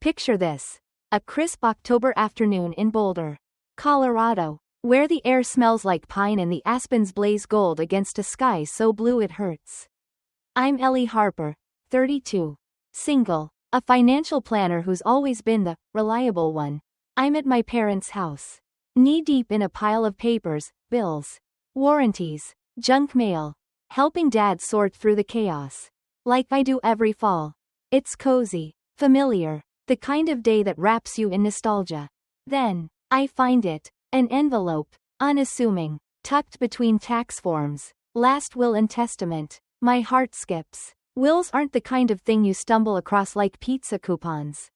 Picture this. A crisp October afternoon in Boulder, Colorado, where the air smells like pine and the aspens blaze gold against a sky so blue it hurts. I'm Ellie Harper, 32. Single. A financial planner who's always been the reliable one. I'm at my parents' house, knee-deep in a pile of papers, bills, warranties, junk mail, helping Dad sort through the chaos. Like I do every fall. It's cozy, familiar, the kind of day that wraps you in nostalgia. Then, I find it, an envelope, unassuming, tucked between tax forms, last will and testament. My heart skips. Wills aren't the kind of thing you stumble across like pizza coupons.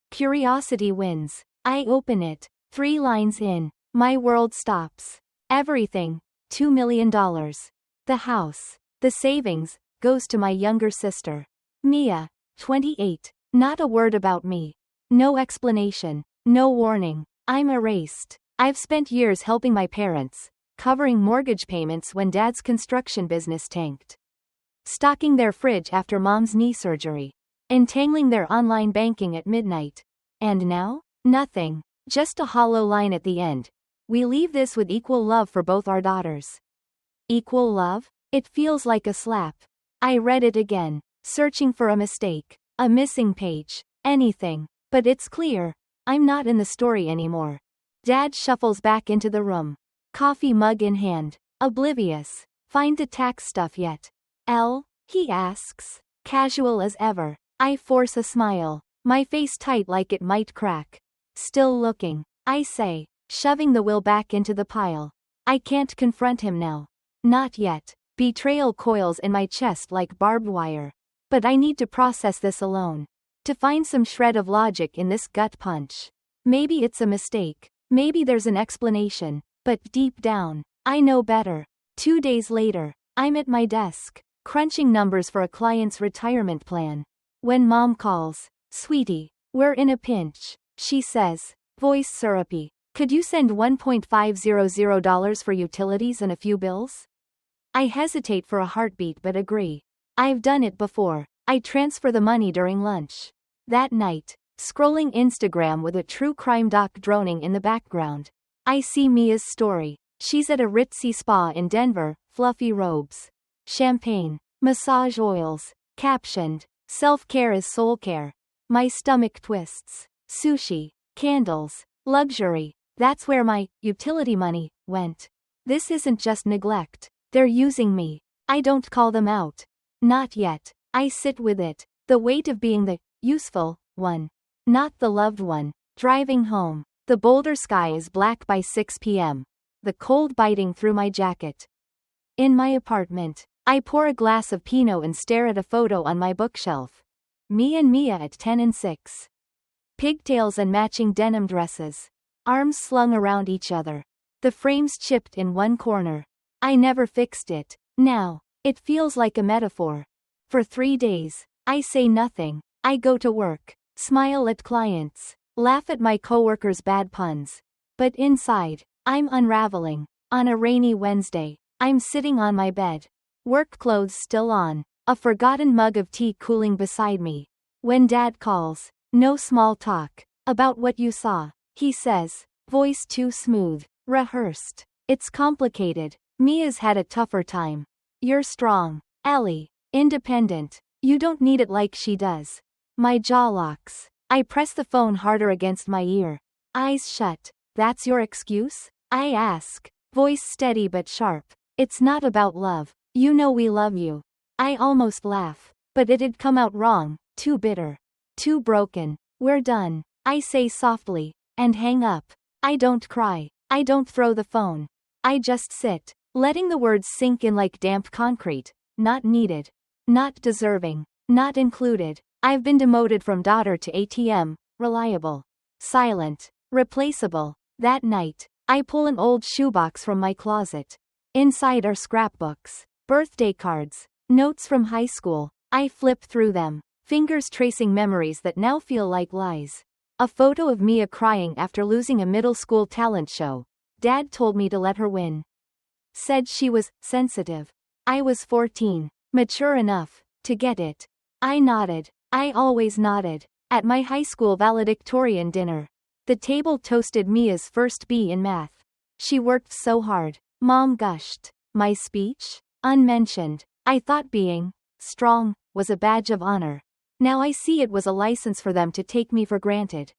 Curiosity wins. I open it. 3 lines in. My world stops. Everything. $2 million. The house. The savings, goes to my younger sister. Mia, 28. Not a word about me. No explanation. No warning. I'm erased. I've spent years helping my parents, covering mortgage payments when Dad's construction business tanked, stocking their fridge after Mom's knee surgery, entangling their online banking at midnight. And now? Nothing. Just a hollow line at the end. We leave this with equal love for both our daughters. Equal love? It feels like a slap. I read it again, searching for a mistake, a missing page, anything. But it's clear. I'm not in the story anymore. Dad shuffles back into the room, coffee mug in hand, oblivious. Find the tax stuff yet? Elle? He asks, casual as ever. I force a smile, my face tight like it might crack. Still looking, I say, shoving the will back into the pile. I can't confront him now. Not yet. Betrayal coils in my chest like barbed wire. But I need to process this alone. To find some shred of logic in this gut punch. Maybe it's a mistake. Maybe there's an explanation. But deep down, I know better. 2 days later, I'm at my desk, crunching numbers for a client's retirement plan. When Mom calls, "Sweetie, we're in a pinch," she says, voice syrupy. "Could you send $1.500 for utilities and a few bills?" I hesitate for a heartbeat but agree. I've done it before. I transfer the money during lunch. That night, scrolling Instagram with a true crime doc droning in the background, I see Mia's story. She's at a ritzy spa in Denver, fluffy robes, champagne, massage oils, captioned, "Self-care is soul care." My stomach twists. Sushi, candles, luxury. That's where my utility money went. This isn't just neglect. They're using me. I don't call them out. Not yet. I sit with it. The weight of being the useful one, not the loved one. Driving home. The Boulder sky is black by 6 p.m. The cold biting through my jacket. In my apartment, I pour a glass of Pinot and stare at a photo on my bookshelf. Me and Mia at 10 and 6. Pigtails and matching denim dresses. Arms slung around each other. The frames chipped in one corner. I never fixed it. Now, it feels like a metaphor. For 3 days, I say nothing. I go to work, smile at clients, laugh at my coworkers' bad puns. But inside, I'm unraveling. On a rainy Wednesday, I'm sitting on my bed. Work clothes still on, a forgotten mug of tea cooling beside me. When Dad calls, no small talk. About what you saw, he says, voice too smooth, rehearsed. It's complicated. Mia's had a tougher time. You're strong, Ellie. Independent. You don't need it like she does. My jaw locks. I press the phone harder against my ear. Eyes shut. That's your excuse? I ask, voice steady but sharp. It's not about love. You know we love you. I almost laugh. But it'd come out wrong, too bitter. Too broken. We're done, I say softly, and hang up. I don't cry. I don't throw the phone. I just sit, letting the words sink in like damp concrete. Not needed. Not deserving. Not included. I've been demoted from daughter to ATM, reliable, silent, replaceable. That night, I pull an old shoebox from my closet. Inside are scrapbooks, birthday cards, notes from high school. I flip through them, fingers tracing memories that now feel like lies. A photo of Mia crying after losing a middle school talent show. Dad told me to let her win. Said she was sensitive. I was 14, mature enough to get it. I nodded. I always nodded. At my high school valedictorian dinner, the table toasted Mia's first B in math. She worked so hard. Mom gushed. My speech? Unmentioned. I thought being strong was a badge of honor. Now I see it was a license for them to take me for granted.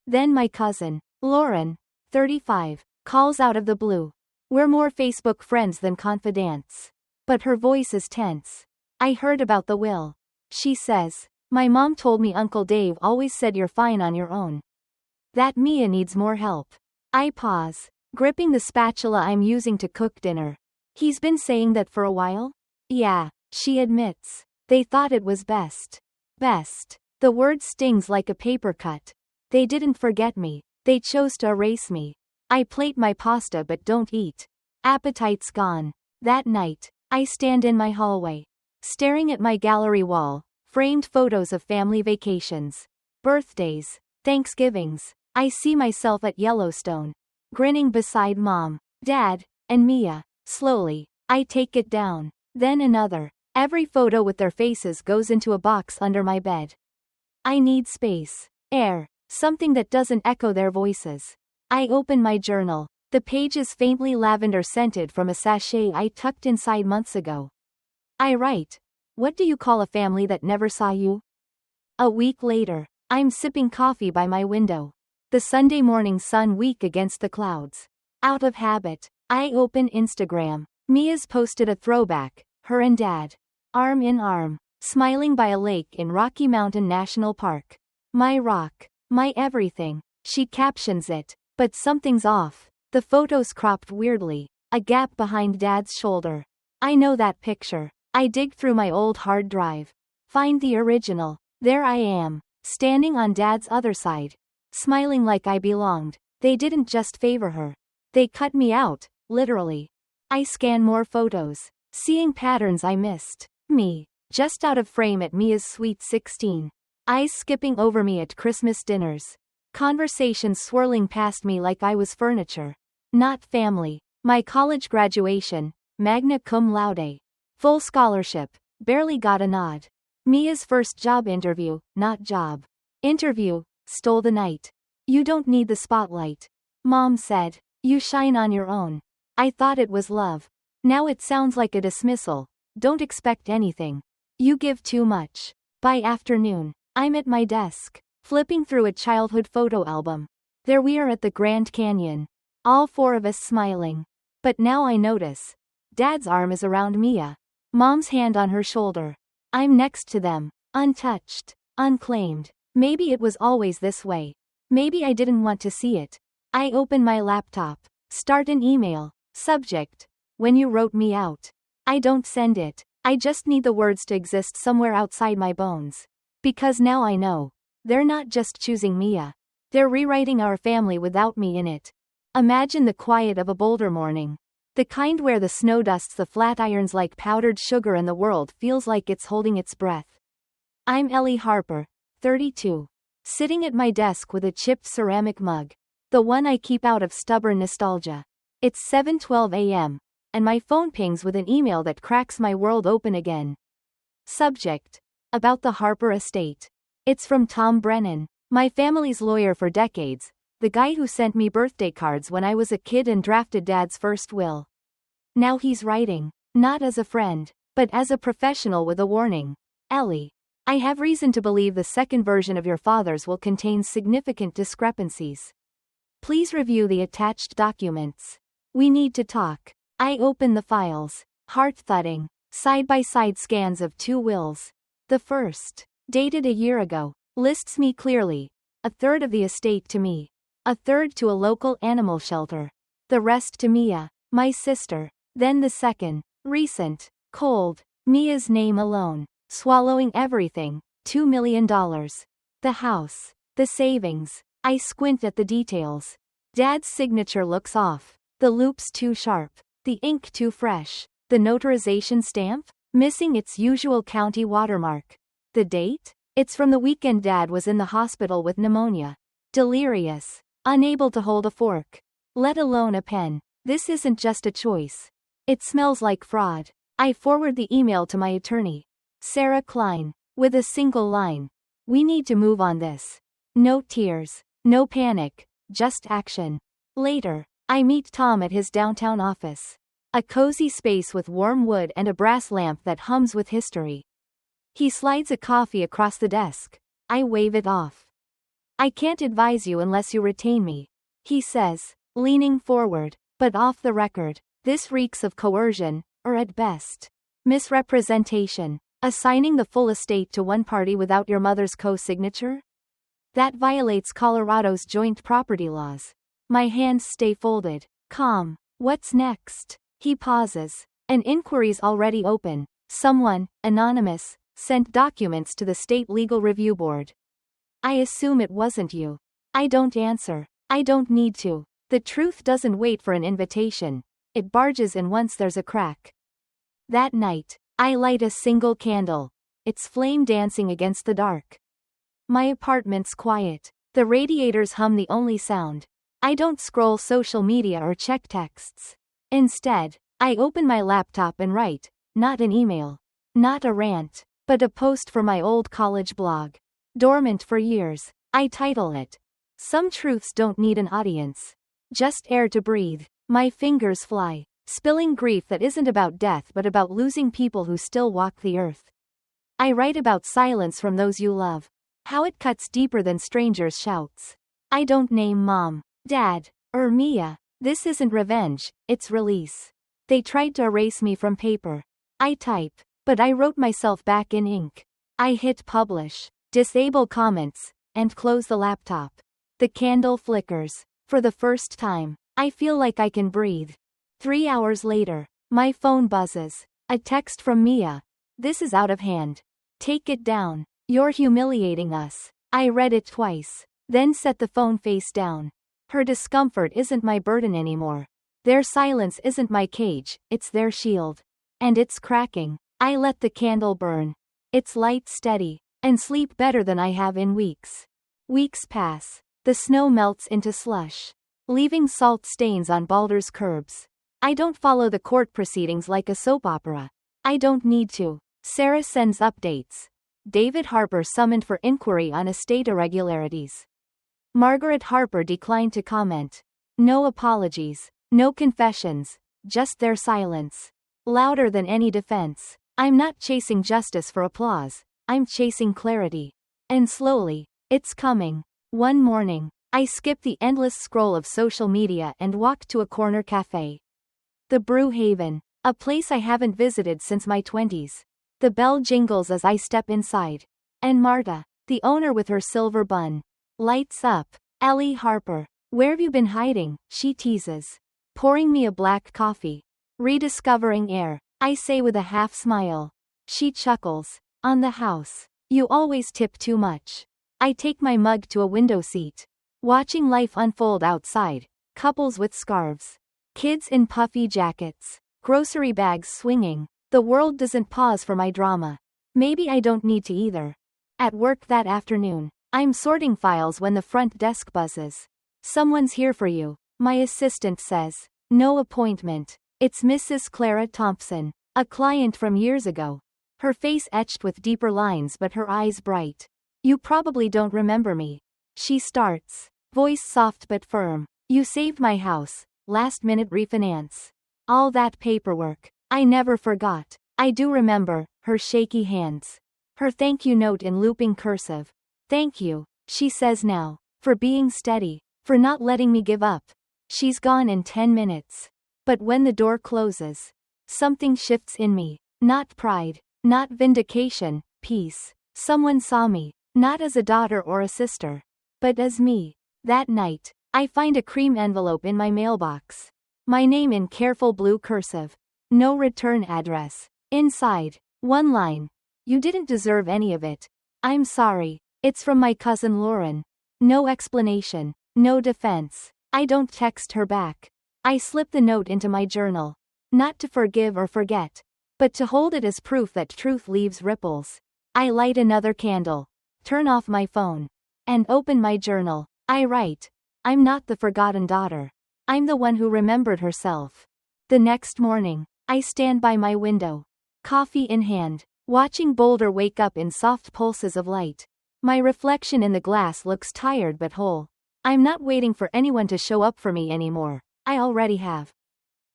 Then my cousin, Lauren, 35, calls out of the blue. We're more Facebook friends than confidants. But her voice is tense. I heard about the will. She says, my mom told me Uncle Dave always said you're fine on your own. That Mia needs more help. I pause, gripping the spatula I'm using to cook dinner. He's been saying that for a while? Yeah, she admits. They thought it was best. Best. The word stings like a paper cut. They didn't forget me. They chose to erase me. I plate my pasta but don't eat. Appetite's gone. That night, I stand in my hallway, staring at my gallery wall, framed photos of family vacations, birthdays, Thanksgivings. I see myself at Yellowstone, grinning beside Mom, Dad, and Mia. Slowly, I take it down. Then another. Every photo with their faces goes into a box under my bed. I need space, air, something that doesn't echo their voices. I open my journal. The page is faintly lavender scented from a sachet I tucked inside months ago. I write, what do you call a family that never saw you? A week later, I'm sipping coffee by my window. The Sunday morning sun weak against the clouds. Out of habit, I open Instagram. Mia's posted a throwback, her and Dad, arm in arm, smiling by a lake in Rocky Mountain National Park. My rock, my everything. She captions it, but something's off. The photo's cropped weirdly, a gap behind Dad's shoulder. I know that picture. I dig through my old hard drive. Find the original. There I am, standing on Dad's other side, smiling like I belonged. They didn't just favor her. They cut me out, literally. I scan more photos, seeing patterns I missed. Me, just out of frame at Mia's sweet 16. Eyes skipping over me at Christmas dinners. Conversations swirling past me like I was furniture. Not family. My college graduation, magna cum laude. Full scholarship, barely got a nod. Mia's first job interview, not job. Interview, stole the night. You don't need the spotlight. Mom said, you shine on your own. I thought it was love. Now it sounds like a dismissal. Don't expect anything. You give too much. By afternoon, I'm at my desk, flipping through a childhood photo album. There we are at the Grand Canyon. All four of us smiling. But now I notice. Dad's arm is around Mia. Mom's hand on her shoulder. I'm next to them, untouched, unclaimed. Maybe it was always this way. Maybe I didn't want to see it. I open my laptop. Start an email. Subject. When you wrote me out. I don't send it. I just need the words to exist somewhere outside my bones. Because now I know. They're not just choosing Mia. They're rewriting our family without me in it. Imagine the quiet of a Boulder morning. The kind where the snow dusts the flat irons like powdered sugar and the world feels like it's holding its breath. I'm Ellie Harper, 32. Sitting at my desk with a chipped ceramic mug. The one I keep out of stubborn nostalgia. It's 7:12 a.m. and my phone pings with an email that cracks my world open again. Subject. About the Harper estate. It's from Tom Brennan, my family's lawyer for decades, the guy who sent me birthday cards when I was a kid and drafted Dad's first will. Now he's writing, not as a friend, but as a professional with a warning. Ellie, I have reason to believe the second version of your father's will contain significant discrepancies. Please review the attached documents. We need to talk. I open the files. Heart thudding. Side-by-side scans of two wills. The first, dated a year ago, lists me clearly. A third of the estate to me. A third to a local animal shelter. The rest to Mia, my sister. Then the second, recent, cold, Mia's name alone, swallowing everything, $2 million. The house. The savings. I squint at the details. Dad's signature looks off. The loops too sharp. The ink too fresh. The notarization stamp? Missing its usual county watermark. The date? It's from the weekend Dad was in the hospital with pneumonia. Delirious. Unable to hold a fork. Let alone a pen. This isn't just a choice. It smells like fraud. I forward the email to my attorney, Sarah Klein, with a single line. We need to move on this. No tears, no panic, just action. Later, I meet Tom at his downtown office. A cozy space with warm wood and a brass lamp that hums with history. He slides a coffee across the desk. I wave it off. I can't advise you unless you retain me, he says, leaning forward, but off the record. This reeks of coercion, or at best, misrepresentation. Assigning the full estate to one party without your mother's co-signature? That violates Colorado's joint property laws. My hands stay folded. Calm. What's next? He pauses. An inquiry's already open. Someone, anonymous, sent documents to the State Legal Review Board. I assume it wasn't you. I don't answer. I don't need to. The truth doesn't wait for an invitation. It barges in once there's a crack. That night, I light a single candle. Its flame dancing against the dark. My apartment's quiet. The radiators hum the only sound. I don't scroll social media or check texts. Instead, I open my laptop and write, not an email, not a rant, but a post for my old college blog. Dormant for years. I title it, Some Truths Don't Need an Audience. Just air to breathe. My fingers fly, spilling grief that isn't about death but about losing people who still walk the earth. I write about silence from those you love. How it cuts deeper than strangers' shouts. I don't name Mom, Dad, or Mia. This isn't revenge, it's release. They tried to erase me from paper. I type, but I wrote myself back in ink. I hit publish, disable comments, and close the laptop. The candle flickers. For the first time, I feel like I can breathe. 3 hours later, my phone buzzes. A text from Mia. This is out of hand. Take it down. You're humiliating us. I read it twice, then set the phone face down. Her discomfort isn't my burden anymore. Their silence isn't my cage, it's their shield. And it's cracking. I let the candle burn. Its light steady, and sleep better than I have in weeks. Weeks pass. The snow melts into slush, leaving salt stains on Boulder's curbs. I don't follow the court proceedings like a soap opera. I don't need to. Sarah sends updates. David Harper summoned for inquiry on estate irregularities. Margaret Harper declined to comment. No apologies, no confessions, just their silence. Louder than any defense. I'm not chasing justice for applause, I'm chasing clarity. And slowly, it's coming. One morning, I skip the endless scroll of social media and walk to a corner cafe. The Brew Haven, a place I haven't visited since my 20s. The bell jingles as I step inside. And Marta, the owner with her silver bun, lights up. Ellie Harper, where have you been hiding? She teases. Pouring me a black coffee. Rediscovering air, I say with a half smile. She chuckles. On the house. You always tip too much. I take my mug to a window seat. Watching life unfold outside. Couples with scarves. Kids in puffy jackets. Grocery bags swinging. The world doesn't pause for my drama. Maybe I don't need to either. At work that afternoon, I'm sorting files when the front desk buzzes. Someone's here for you, my assistant says. No appointment. It's Mrs. Clara Thompson, a client from years ago. Her face etched with deeper lines but her eyes bright. You probably don't remember me. She starts. Voice soft but firm. You saved my house. Last minute refinance. All that paperwork. I never forgot. I do remember. Her shaky hands. Her thank you note in looping cursive. Thank you, she says now, for being steady, for not letting me give up. She's gone in 10 minutes. But when the door closes, something shifts in me. Not pride, not vindication, peace. Someone saw me, not as a daughter or a sister, but as me. That night, I find a cream envelope in my mailbox. My name in careful blue cursive. No return address. Inside, one line. You didn't deserve any of it. I'm sorry. It's from my cousin Lauren. No explanation. No defense. I don't text her back. I slip the note into my journal. Not to forgive or forget, but to hold it as proof that truth leaves ripples. I light another candle. Turn off my phone. And open my journal. I write. I'm not the forgotten daughter. I'm the one who remembered herself. The next morning, I stand by my window. Coffee in hand. Watching Boulder wake up in soft pulses of light. My reflection in the glass looks tired but whole. I'm not waiting for anyone to show up for me anymore. I already have.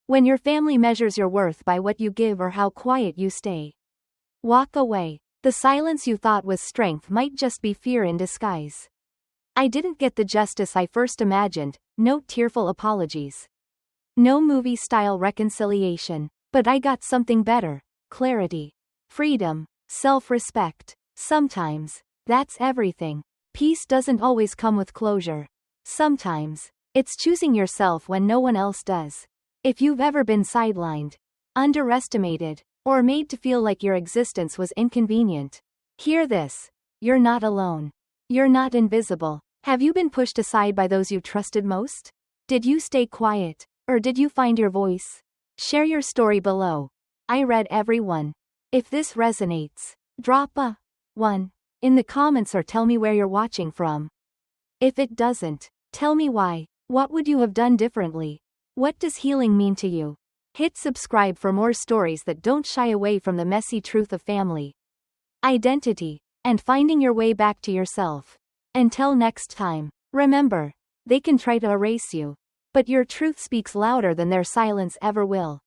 When your family measures your worth by what you give or how quiet you stay, walk away. The silence you thought was strength might just be fear in disguise. I didn't get the justice I first imagined, no tearful apologies. No movie-style reconciliation. But I got something better. Clarity. Freedom. Self-respect. Sometimes, that's everything. Peace doesn't always come with closure. Sometimes, it's choosing yourself when no one else does. If you've ever been sidelined, underestimated, or made to feel like your existence was inconvenient, hear this. You're not alone. You're not invisible. Have you been pushed aside by those you trusted most? Did you stay quiet, or did you find your voice? Share your story below. I read every one. If this resonates, drop a 1 in the comments or tell me where you're watching from. If it doesn't, tell me why. What would you have done differently? What does healing mean to you? Hit subscribe for more stories that don't shy away from the messy truth of family, identity, and finding your way back to yourself. Until next time, remember, they can try to erase you, but your truth speaks louder than their silence ever will.